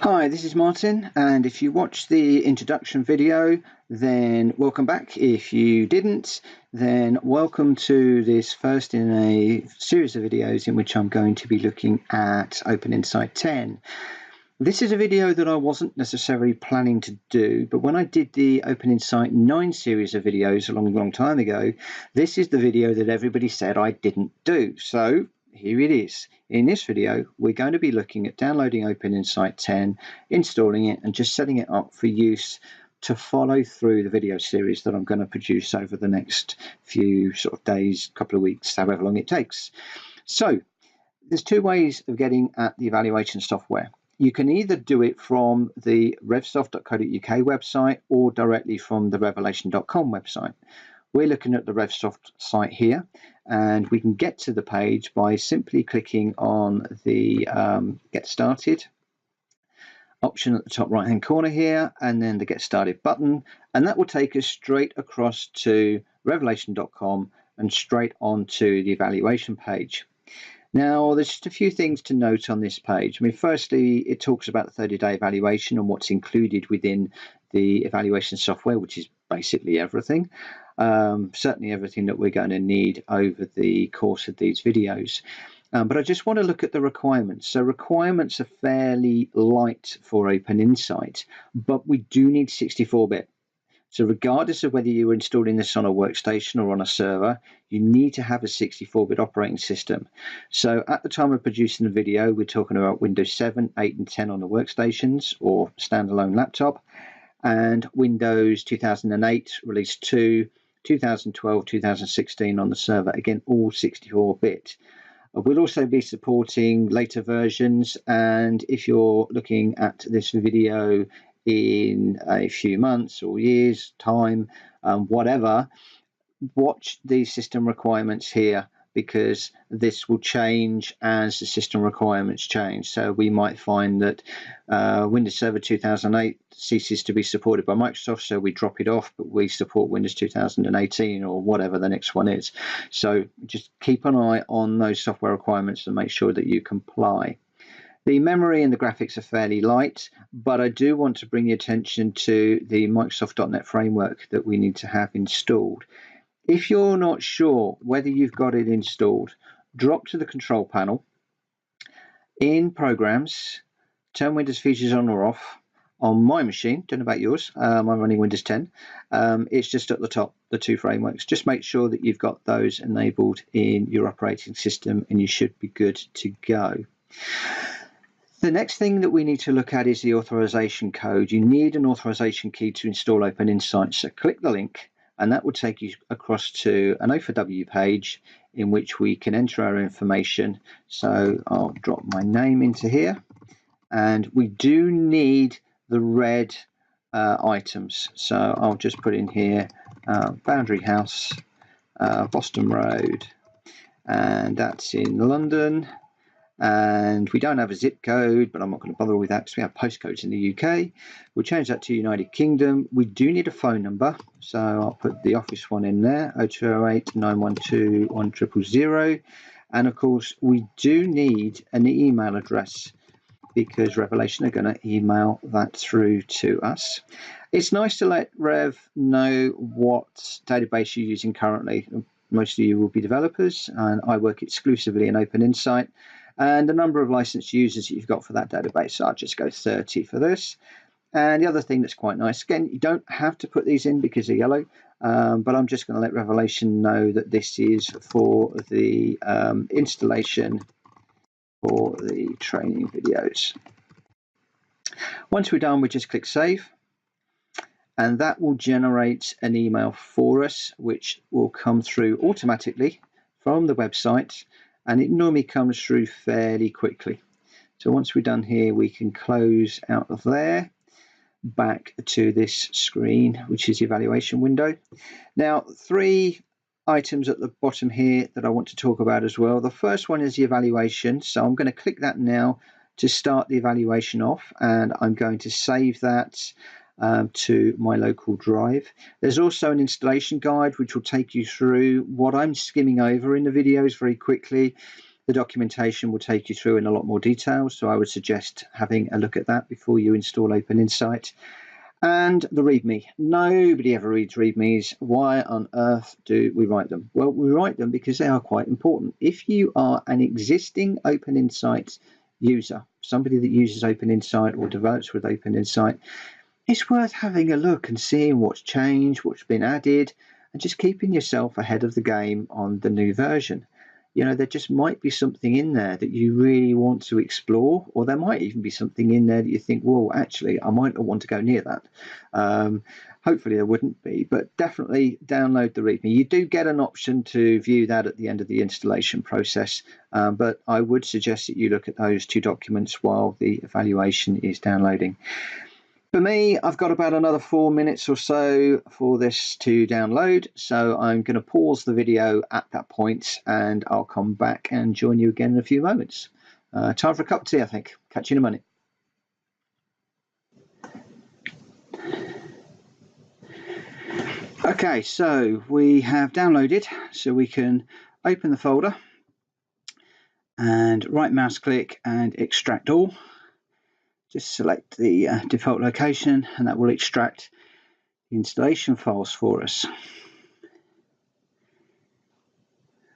Hi, this is Martin, and if you watched the introduction video, then welcome back. If you didn't, then welcome to this first in a series of videos in which I'm going to be looking at OpenInsight 10. This is a video that I wasn't necessarily planning to do, but when I did the OpenInsight 9 series of videos a long time ago, this is the video that everybody said I didn't do. So here it is. In this video, we're going to be looking at downloading OpenInsight 10, installing it, and just setting it up for use to follow through the video series that I'm going to produce over the next few days, couple of weeks, however long it takes. So there's two ways of getting at the evaluation software. You can either do it from the revsoft.co.uk website or directly from the revelation.com website. We're looking at the RevSoft site here, and we can get to the page by simply clicking on the Get Started option at the top right hand corner here, and then the Get Started button, and that will take us straight across to revelation.com and straight onto the evaluation page. Now, there's just a few things to note on this page. I mean, firstly, it talks about the 30-day evaluation and what's included within the evaluation software, which is basically everything. Certainly everything that we're going to need over the course of these videos. But I just want to look at the requirements. So requirements are fairly light for OpenInsight, but we do need 64-bit. So regardless of whether you're installing this on a workstation or on a server, you need to have a 64-bit operating system. So at the time of producing the video, we're talking about Windows 7, 8 and 10 on the workstations or standalone laptop, and Windows 2008 release 2, 2012, 2016 on the server, again all 64-bit. We'll also be supporting later versions, and if you're looking at this video in a few months or years time, whatever, watch the system requirements here, because this will change as the system requirements change. So we might find that Windows Server 2008 ceases to be supported by Microsoft, so we drop it off, but we support Windows 2018 or whatever the next one is. So just keep an eye on those software requirements and make sure that you comply. The memory and the graphics are fairly light, but I do want to bring your attention to the Microsoft.NET framework that we need to have installed. If you're not sure whether you've got it installed, drop to the control panel. In Programs, turn Windows Features on or off. On my machine, don't know about yours, I'm running Windows 10. It's just at the top, the two frameworks. Just make sure that you've got those enabled in your operating system and you should be good to go. The next thing that we need to look at is the authorization code. You need an authorization key to install OpenInsight, so click the link and that will take you across to an O4W page in which we can enter our information. So I'll drop my name into here, and we do need the red items. So I'll just put in here Boundary House, Boston Road, and that's in London. And we don't have a zip code, but I'm not going to bother with that because we have postcodes in the UK. We'll change that to United Kingdom. We do need a phone number, so I'll put the office one in there, 0208 912 1000. And of course, we do need an email address because Revelation are going to email that through to us. It's nice to let Rev know what database you're using currently. Most of you will be developers, and I work exclusively in OpenInsight. And the number of licensed users that you've got for that database, so I'll just go 30 for this. And the other thing that's quite nice, again, you don't have to put these in because they're yellow, but I'm just going to let Revelation know that this is for the installation for the training videos. Once we're done, we just click Save, and that will generate an email for us, which will come through automatically from the website. And it normally comes through fairly quickly. So once we're done here, we can close out of there, back to this screen, which is the evaluation window. Now, three items at the bottom here that I want to talk about as well. The first one is the evaluation. So I'm going to click that now to start the evaluation off, and I'm going to save that to my local drive. There's also an installation guide which will take you through what I'm skimming over in the videos very quickly, The documentation will take you through in a lot more detail, so I would suggest having a look at that before you install OpenInsight. And the README. Nobody ever reads READMEs. Why on earth do we write them? Well, we write them because they are quite important. If you are an existing OpenInsight user, somebody that uses OpenInsight or develops with OpenInsight, it's worth having a look and seeing what's changed, what's been added, and just keeping yourself ahead of the game on the new version. You know, there just might be something in there that you really want to explore, or there might even be something in there that you think, well, actually, I might not want to go near that. Hopefully there wouldn't be, but definitely download the README. You do get an option to view that at the end of the installation process, but I would suggest that you look at those two documents while the evaluation is downloading. For me, I've got about another 4 minutes or so for this to download, so I'm going to pause the video at that point and I'll come back and join you again in a few moments. Time for a cup of tea, I think. Catch you in a minute. Okay, so we have downloaded, so we can open the folder and right mouse click and extract all. Just select the default location and that will extract the installation files for us.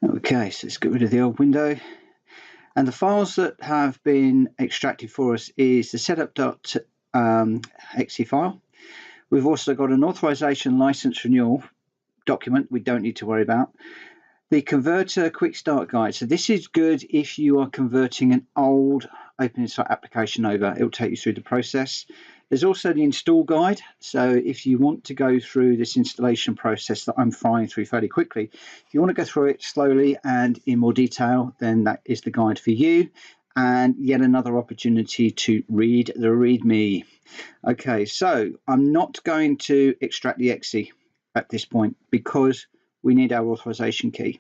Okay, so let's get rid of the old window. And the files that have been extracted for us is the setup.exe file. We've also got an authorization license renewal document we don't need to worry about. The converter quick start guide. So this is good if you are converting an old OpenInsight application over. It will take you through the process. There's also the install guide. So if you want to go through this installation process that I'm flying through fairly quickly, if you want to go through it slowly and in more detail, then that is the guide for you. And yet another opportunity to read the README. Okay, so I'm not going to extract the exe at this point because we need our authorization key.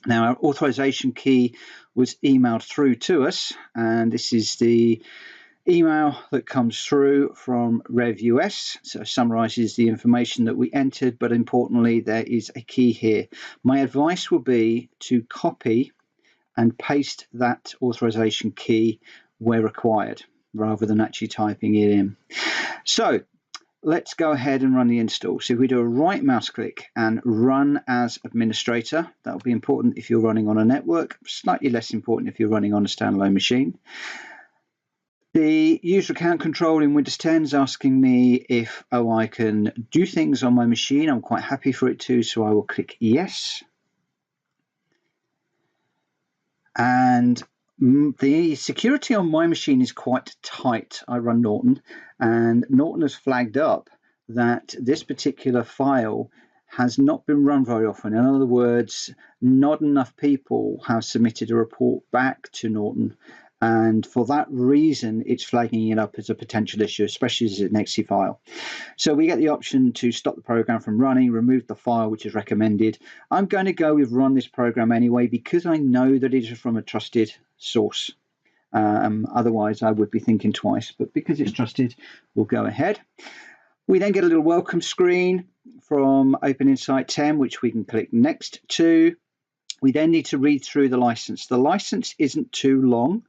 Now, our authorization key was emailed through to us, and this is the email that comes through from RevUS. So it summarizes the information that we entered, but importantly, there is a key here. My advice will be to copy and paste that authorization key where required, rather than actually typing it in. So let's go ahead and run the install. So if we do a right mouse click and run as administrator, that will be important if you're running on a network, slightly less important if you're running on a standalone machine. The user account control in Windows 10 is asking me if I can do things on my machine. I'm quite happy for it to, so I will click yes. And the security on my machine is quite tight. I run Norton, and Norton has flagged up that this particular file has not been run very often. In other words, not enough people have submitted a report back to Norton, and for that reason it's flagging it up as a potential issue, especially as an exe file. So we get the option to stop the program from running, remove the file, which is recommended. I'm going to go with run this program anyway because I know that it is from a trusted source. Otherwise I would be thinking twice, but because it's trusted, we'll go ahead. We then get a little welcome screen from OpenInsight 10, which we can click next to. We then need to read through the license. The license isn't too long,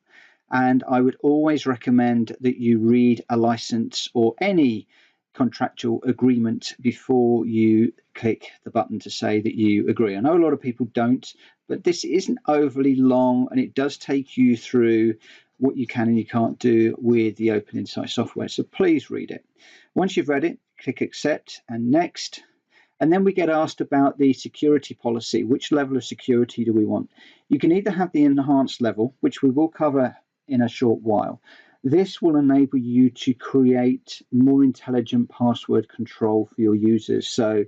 and I would always recommend that you read a license or any contractual agreement before you click the button to say that you agree. I know a lot of people don't, but this isn't overly long, and it does take you through what you can and you can't do with the OpenInsight software. So please read it. Once you've read it, click accept and next. And then we get asked about the security policy. Which level of security do we want? You can either have the enhanced level, which we will cover in a short while. This will enable you to create more intelligent password control for your users. So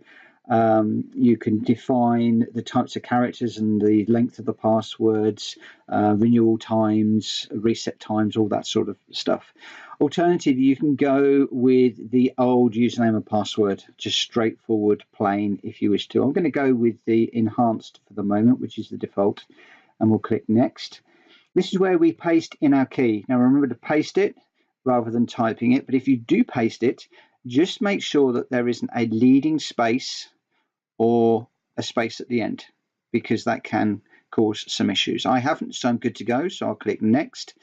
you can define the types of characters and the length of the passwords, renewal times, reset times, all that sort of stuff. Alternatively, you can go with the old username and password, just straightforward, plain, if you wish to. I'm going to go with the enhanced for the moment, which is the default, and we'll click next. This is where we paste in our key. Now remember to paste it rather than typing it, but if you do paste it, just make sure that there isn't a leading space or a space at the end, because that can cause some issues. I haven't, so I'm good to go. So I'll click next.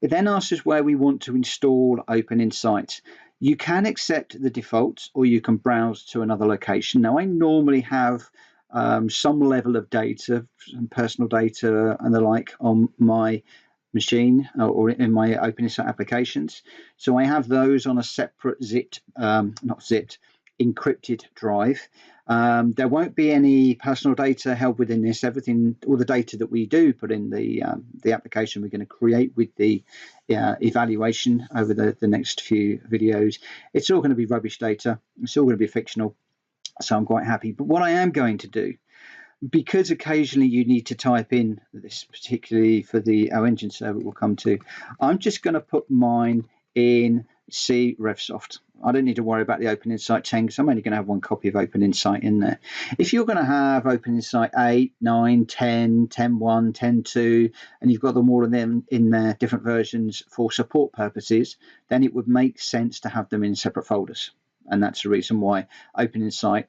It then asks us where we want to install OpenInsight. You can accept the default, or you can browse to another location. Now, I normally have some level of data, some personal data and the like on my machine or in my OpenInsight applications. So I have those on a separate encrypted drive. There won't be any personal data held within this. Everything, all the data that we do put in the application we're going to create with the evaluation over the next few videos, it's all going to be rubbish data. It's all going to be fictional. So I'm quite happy. But what I am going to do, because occasionally you need to type in this, particularly for the engine server we'll come to, I'm just going to put mine in C RevSoft. I don't need to worry about the OpenInsight 10 because I'm only going to have one copy of OpenInsight in there. If you're going to have OpenInsight 8, 9, 10, 10.1, 10.2, and you've got them all in their different versions for support purposes, then it would make sense to have them in separate folders. And that's the reason why OpenInsight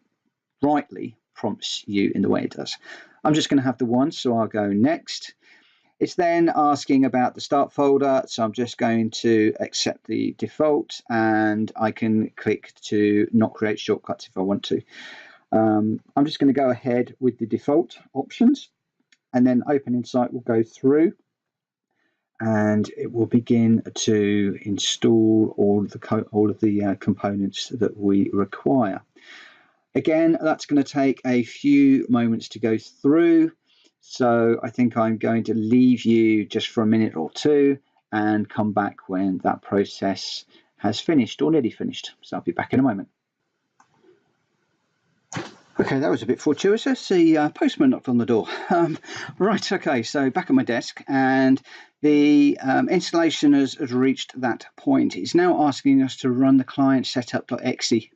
rightly prompts you in the way it does. I'm just going to have the one, so I'll go next. It's then asking about the start folder, so I'm just going to accept the default, and I can click to not create shortcuts if I want to. I'm just going to go ahead with the default options, and then OpenInsight will go through and it will begin to install all of the components that we require. Again, that's going to take a few moments to go through. So I think I'm going to leave you just for a minute or two and come back when that process has finished or nearly finished. So I'll be back in a moment. Okay, that was a bit fortuitous. The postman knocked on the door. Right, okay, so back at my desk, and the installation has reached that point. It's now asking us to run the client setup.exe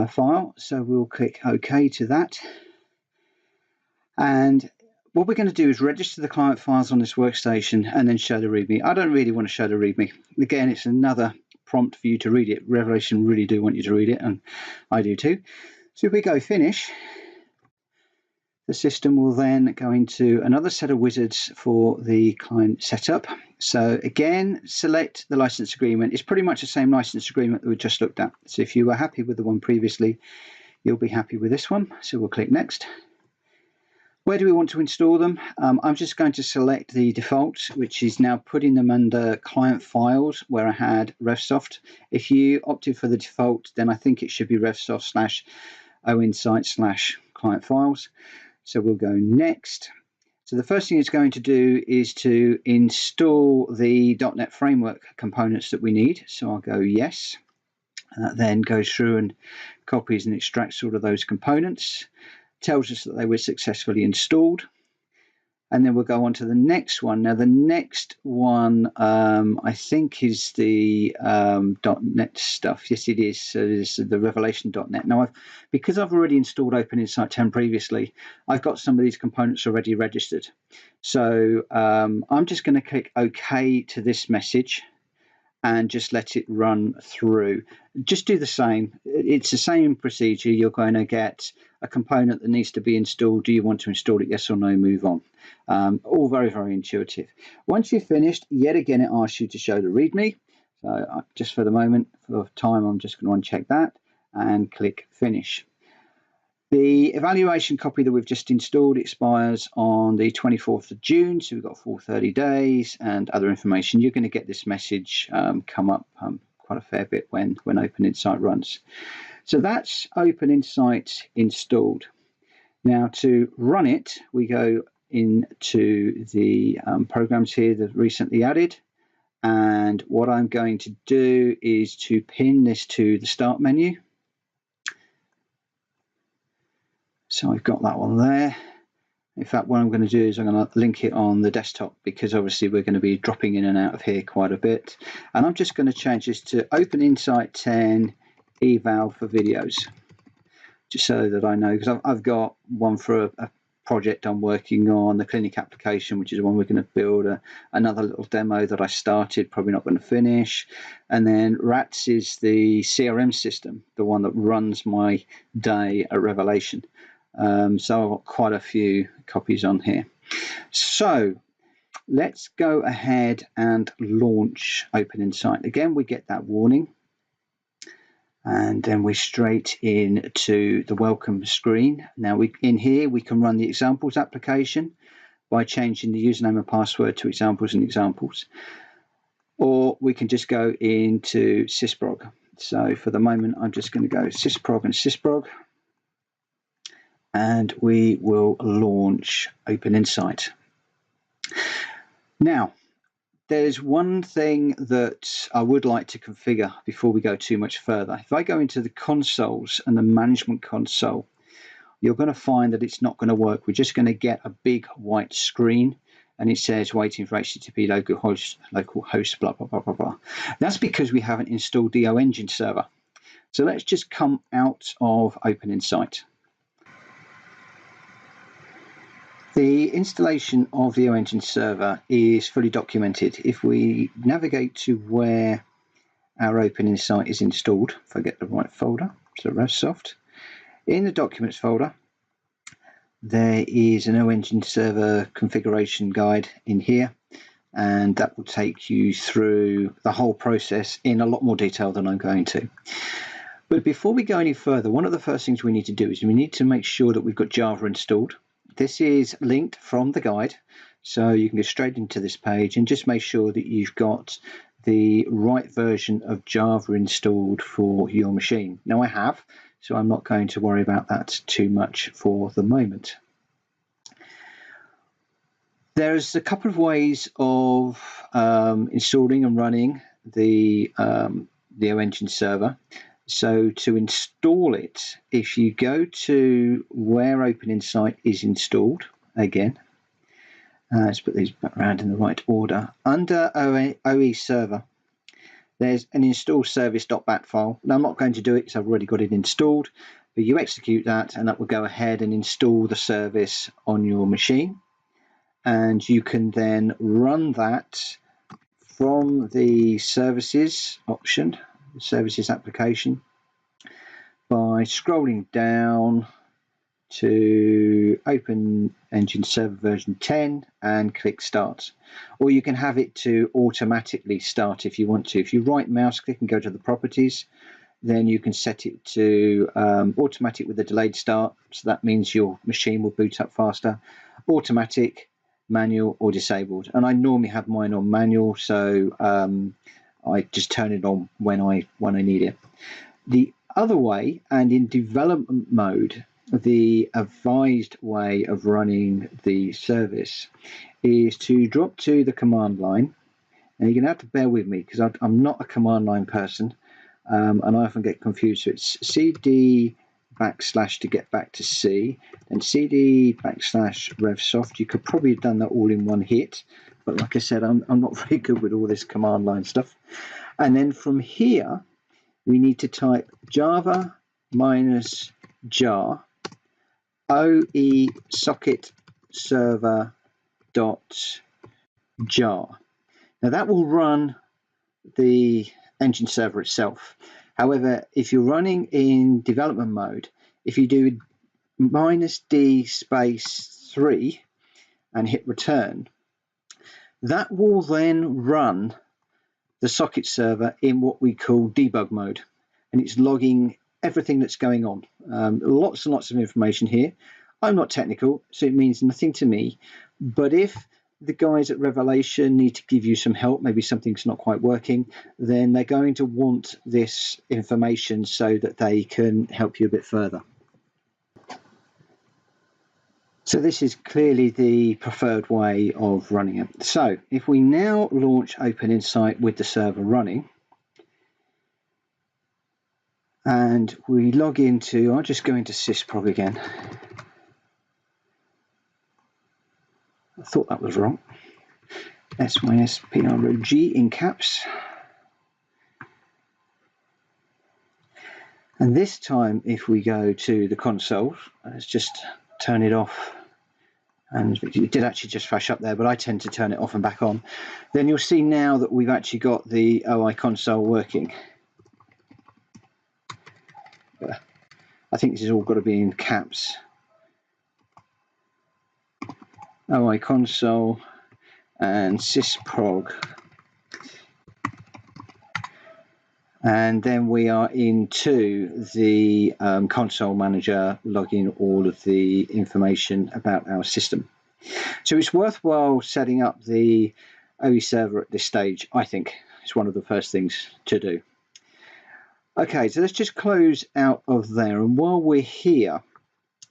file. So we'll click OK to that. And what we're going to do is register the client files on this workstation and then show the README. I don't really want to show the README. Again, it's another prompt for you to read it. Revelation really do want you to read it, and I do too. So if we go finish, the system will then go into another set of wizards for the client setup. So again, select the license agreement. It's pretty much the same license agreement that we just looked at. So if you were happy with the one previously, you'll be happy with this one. So we'll click next. Where do we want to install them? I'm just going to select the default, which is now putting them under client files where I had RevSoft. If you opted for the default, then I think it should be RevSoft/OInsight/client files. So we'll go next. So the first thing it's going to do is to install the .NET Framework components that we need. So I'll go yes. Then goes through and copies and extracts all of those components. Tells us that they were successfully installed, and then we'll go on to the next one. Now the next one I think is the .NET stuff. Yes, it is. So it's the Revelation.NET. Now because I've already installed OpenInsight 10 previously, I've got some of these components already registered. So I'm just going to click OK to this message and just let it run through. Just do the same. It's the same procedure. You're going to get a component that needs to be installed. Do you want to install it? Yes or no, move on. All very, very intuitive. Once you've finished, yet again, it asks you to show the README. So just for the moment, for time, I'm just going to uncheck that and click finish. The evaluation copy that we've just installed expires on the 24th of June, so we've got full 30 days and other information. You're going to get this message come up quite a fair bit when OpenInsight runs. So that's OpenInsight installed. Now to run it, we go into the programs here that recently added, and what I'm going to do is to pin this to the start menu. So I've got that one there. In fact, what I'm going to do is I'm going to link it on the desktop, because obviously we're going to be dropping in and out of here quite a bit. And I'm just going to change this to OpenInsight 10 eval for videos, just so that I know, because I've got one for a project I'm working on, the clinic application, which is the one we're going to build, another little demo that I started, probably not going to finish. And then RATS is the CRM system, the one that runs my day at Revelation. So I've got quite a few copies on here. So let's go ahead and launch OpenInsight. Again, we get that warning, and then we're straight into the welcome screen. Now in here we can run the examples application by changing the username and password to examples and examples, or we can just go into sysprog. So for the moment I'm just going to go sysprog and sysprog, and we will launch OpenInsight. Now, there's one thing that I would like to configure before we go too much further. If I go into the consoles and the management console, you're going to find that it's not going to work. We're just going to get a big white screen, and it says waiting for HTTP localhost, blah, blah, blah, blah, blah. That's because we haven't installed the OEngine server. So let's just come out of OpenInsight. The installation of the OEngine server is fully documented. If we navigate to where our OpenInsight is installed, if I get the right folder, so RevSoft, in the Documents folder, there is an OEngine server configuration guide in here, and that will take you through the whole process in a lot more detail than I'm going to. But before we go any further, one of the first things we need to do is we need to make sure that we've got Java installed. This is linked from the guide, so you can go straight into this page and just make sure that you've got the right version of Java installed for your machine. Now I have, so I'm not going to worry about that too much for the moment. There's a couple of ways of installing and running the OEngine server. So to install it, if you go to where OpenInsight is installed, again, let's put these back around in the right order. Under OE server, there's an install service.bat file. Now I'm not going to do it because I've already got it installed, but you execute that and that will go ahead and install the service on your machine. And you can then run that from the services option, the services application, by scrolling down to OpenEngine Server version 10 and click Start. Or you can have it to automatically start if you want to. If you right mouse click and go to the properties, then you can set it to automatic with a delayed start. So that means your machine will boot up faster. Automatic, manual, or disabled. And I normally have mine on manual, so I just turn it on when I need it. The other way, and in development mode, the advised way of running the service is to drop to the command line. And you're going to have to bear with me because I'm not a command line person, and I often get confused. So it's CD / to get back to C, and CD / RevSoft. You could probably have done that all in one hit, but like I said, I'm not very good with all this command line stuff. And then from here, we need to type Java -jar OE socket server .jar. Now that will run the engine server itself. However, if you're running in development mode, if you do -d space 3 and hit return, that will then run the socket server in what we call debug mode, and it's logging everything that's going on. Lots and lots of information here. I'm not technical, so it means nothing to me, but if the guys at Revelation need to give you some help, maybe something's not quite working, then they're going to want this information so that they can help you a bit further. So this is clearly the preferred way of running it. So if we now launch OpenInsight with the server running, and we log into, I'll just go into sysprog again. I thought that was wrong. SYSPROG in caps. And this time, if we go to the console, let's just turn it off. And it did actually just flash up there, but I tend to turn it off and back on. Then you'll see now that we've actually got the OI console working. I think this has all got to be in caps. OI console and sysprog. And then we are into the console manager, logging all of the information about our system. So it's worthwhile setting up the OE server at this stage. I think it's one of the first things to do. Okay, so let's just close out of there. And while we're here,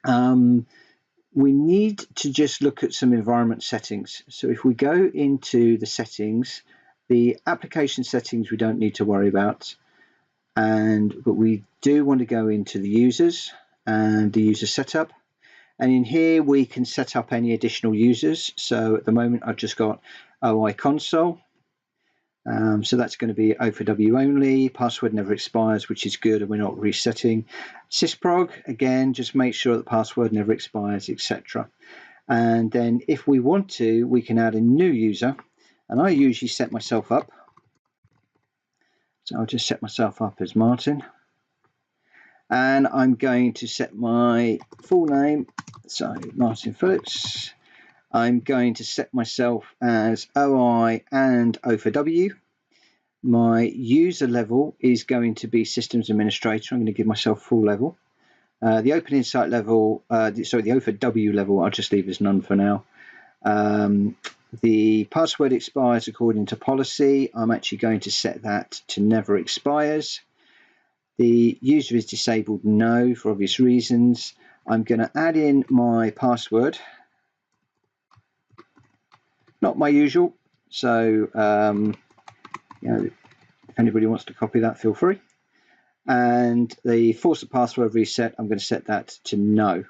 we need to just look at some environment settings. So if we go into the settings, the application settings we don't need to worry about. But we do want to go into the users and the user setup, and in here we can set up any additional users. So at the moment I've just got OI console, so that's going to be O4W only, password never expires, which is good, and we're not resetting. Sysprog, again, just make sure that password never expires, etc. And then if we want to, we can add a new user, and I usually set myself up. So I'll just set myself up as Martin, and I'm going to set my full name, so Martin Phillips. I'm going to set myself as OI and O4W. My user level is going to be systems administrator. I'm going to give myself full level. The OpenInsight level, the O4W level, I'll just leave as none for now. The password expires according to policy. I'm actually going to set that to never expires. The user is disabled, no, for obvious reasons. I'm going to add in my password, not my usual. So, if anybody wants to copy that, feel free. And the force of password reset, I'm going to set that to no.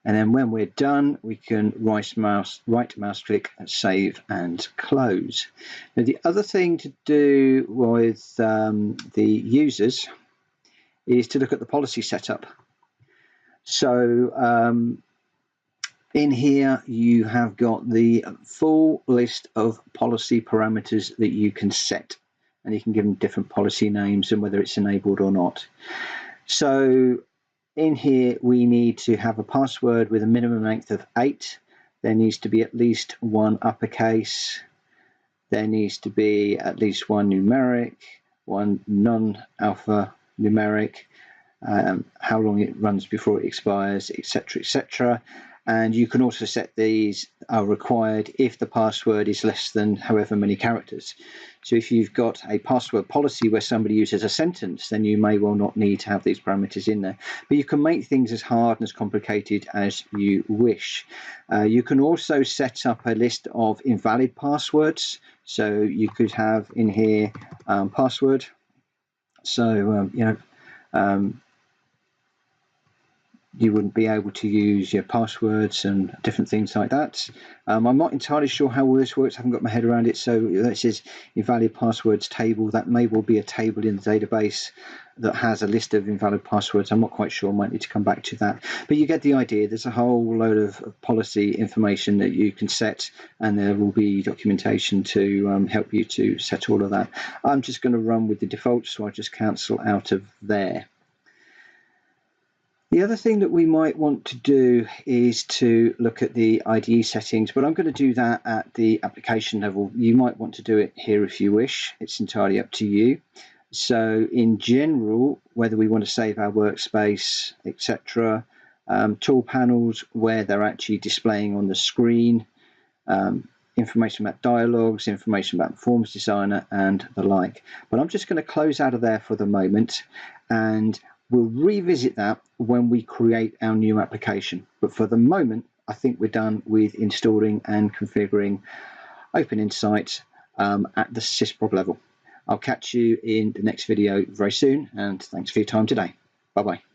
And then when we're done, we can right mouse click and save and close. Now, the other thing to do with the users is to look at the policy setup. So in here, you have got the full list of policy parameters that you can set, and you can give them different policy names and whether it's enabled or not. So in here, we need to have a password with a minimum length of 8. There needs to be at least one uppercase. There needs to be at least one numeric, one non-alpha numeric, how long it runs before it expires, etc., etc. And you can also set these are required if the password is less than however many characters. So if you've got a password policy where somebody uses a sentence, then you may well not need to have these parameters in there. But you can make things as hard and as complicated as you wish. You can also set up a list of invalid passwords. So you could have in here password. So, you wouldn't be able to use your passwords and different things like that. I'm not entirely sure how all this works. I haven't got my head around it. So this is invalid passwords table. That may well be a table in the database that has a list of invalid passwords. I'm not quite sure. I might need to come back to that. But you get the idea. There's a whole load of policy information that you can set, and there will be documentation to help you to set all of that. I'm just going to run with the default, so I'll just cancel out of there. The other thing that we might want to do is to look at the IDE settings, but I'm going to do that at the application level. You might want to do it here if you wish. It's entirely up to you. So in general, whether we want to save our workspace, etc., tool panels where they're actually displaying on the screen, information about dialogues, information about Forms Designer and the like. But I'm just going to close out of there for the moment, and we'll revisit that when we create our new application. But for the moment, I think we're done with installing and configuring OpenInsight at the sysprog level. I'll catch you in the next video very soon, and thanks for your time today. Bye-bye.